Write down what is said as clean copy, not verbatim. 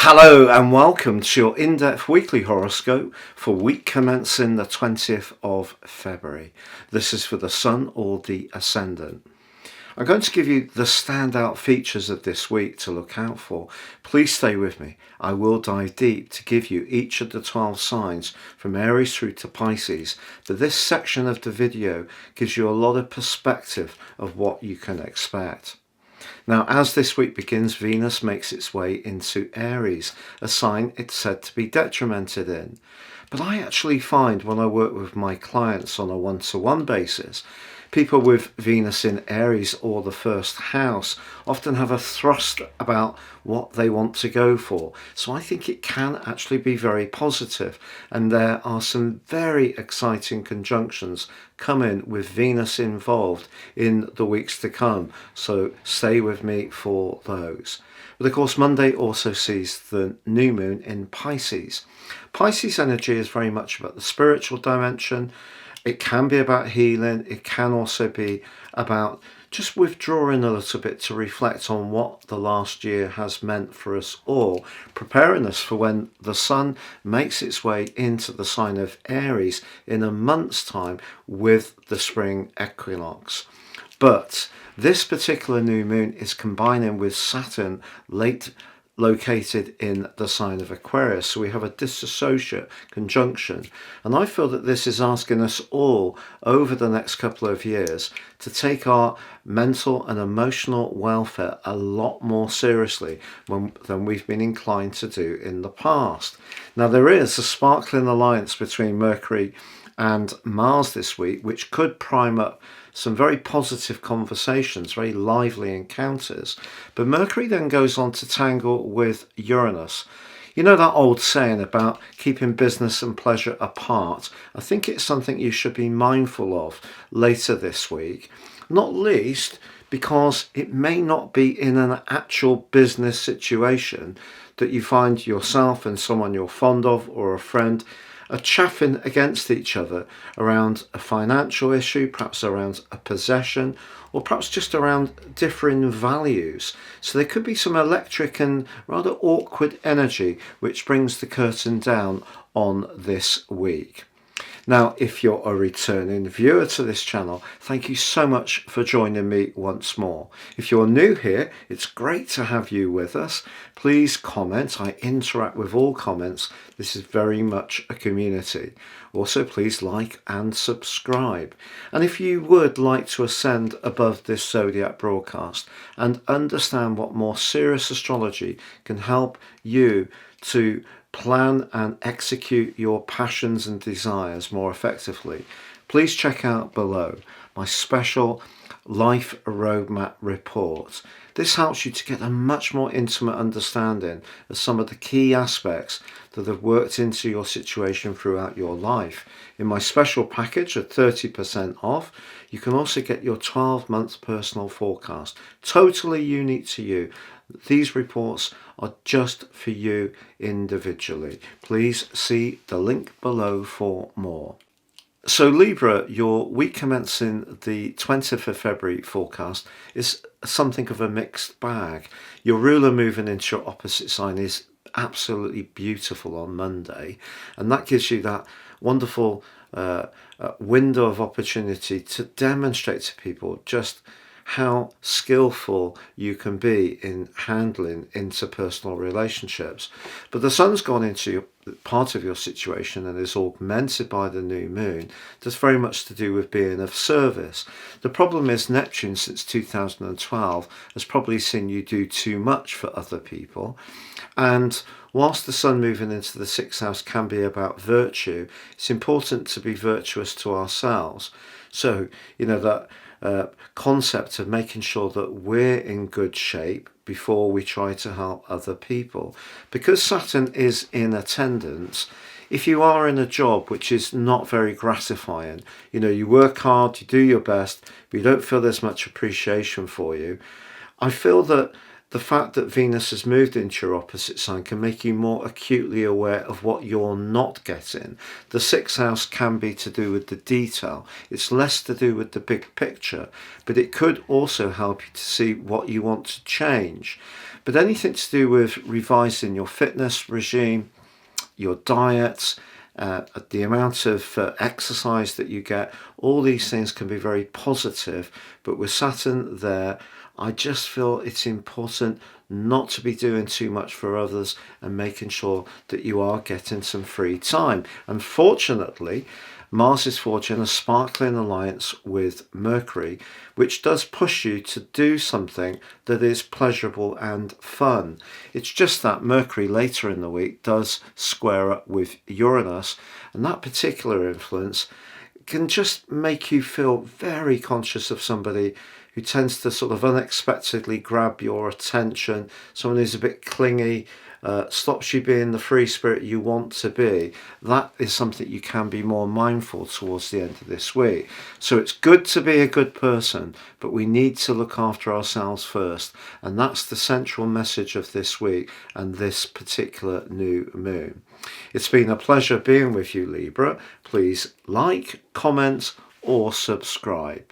Hello and welcome to your in-depth weekly horoscope for week commencing the 20th of February. This is for the Sun or the Ascendant. I'm going to give you the standout features of this week to look out for. Please stay with me. I will dive deep to give you each of the 12 signs from Aries through to Pisces, but this section of the video gives you a lot of perspective of what you can expect. Now, as this week begins, Venus makes its way into Aries, a sign it's said to be detrimented in. But I actually find when I work with my clients on a one-to-one basis, people with Venus in Aries or the first house often have a thrust about what they want to go for. So I think it can actually be very positive, and there are some very exciting conjunctions coming with Venus involved in the weeks to come. So stay with me for those. But of course, Monday also sees the new moon in Pisces. Pisces energy is very much about the spiritual dimension. It can be about healing. It can also be about just withdrawing a little bit to reflect on what the last year has meant for us all, preparing us for when the sun makes its way into the sign of Aries in a month's time with the spring equinox. But this particular new moon is combining with Saturn located in the sign of Aquarius. So we have a dissociate conjunction. And I feel that this is asking us all over the next couple of years to take our mental and emotional welfare a lot more seriously than we've been inclined to do in the past. Now, there is a sparkling alliance between Mercury and Mars this week, which could prime up some very positive conversations, very lively encounters. But Mercury then goes on to tangle with Uranus. You know that old saying about keeping business and pleasure apart? I think it's something you should be mindful of later this week, not least because it may not be in an actual business situation that you find yourself and someone you're fond of or a friend are chaffing against each other around a financial issue, perhaps around a possession, or perhaps just around differing values. So there could be some electric and rather awkward energy which brings the curtain down on this week. Now, if you're a returning viewer to this channel, thank you so much for joining me once more. If you're new here, it's great to have you with us. Please comment. I interact with all comments. This is very much a community. Also, please like and subscribe. And if you would like to ascend above this zodiac broadcast and understand what more serious astrology can help you to plan and execute your passions and desires more effectively, please check out below my special Life Roadmap report. This helps you to get a much more intimate understanding of some of the key aspects that have worked into your situation throughout your life. In my special package at 30% off, you can also get your 12-month personal forecast, totally unique to you. These reports are just for you individually. Please see the link below for more. So Libra, your week commencing the 20th of February forecast is something of a mixed bag. Your ruler moving into your opposite sign is absolutely beautiful on Monday, and that gives you that wonderful window of opportunity to demonstrate to people just how skillful you can be in handling interpersonal relationships. But the sun's gone into part of your situation and is augmented by the new moon. That's very much to do with being of service. The problem is Neptune since 2012 has probably seen you do too much for other people. And whilst the sun moving into the 6th house can be about virtue, it's important to be virtuous to ourselves. So, that concept of making sure that we're in good shape before we try to help other people. Because Saturn is in attendance, if you are in a job which is not very gratifying, you work hard, you do your best, but you don't feel there's much appreciation for you, I feel that the fact that Venus has moved into your opposite sign can make you more acutely aware of what you're not getting. The 6th house can be to do with the detail. It's less to do with the big picture, but it could also help you to see what you want to change. But anything to do with revising your fitness regime, your diet, the amount of exercise that you get, all these things can be very positive. But with Saturn there, I just feel it's important not to be doing too much for others and making sure that you are getting some free time. Unfortunately, Mars's fortune, a sparkling alliance with Mercury, which does push you to do something that is pleasurable and fun. It's just that Mercury later in the week does square up with Uranus, and that particular influence can just make you feel very conscious of somebody who tends to sort of unexpectedly grab your attention, someone who's a bit clingy, stops you being the free spirit you want to be. That is something you can be more mindful towards the end of this week. So it's good to be a good person, but we need to look after ourselves first. And that's the central message of this week and this particular new moon. It's been a pleasure being with you, Libra. Please like, comment, or subscribe.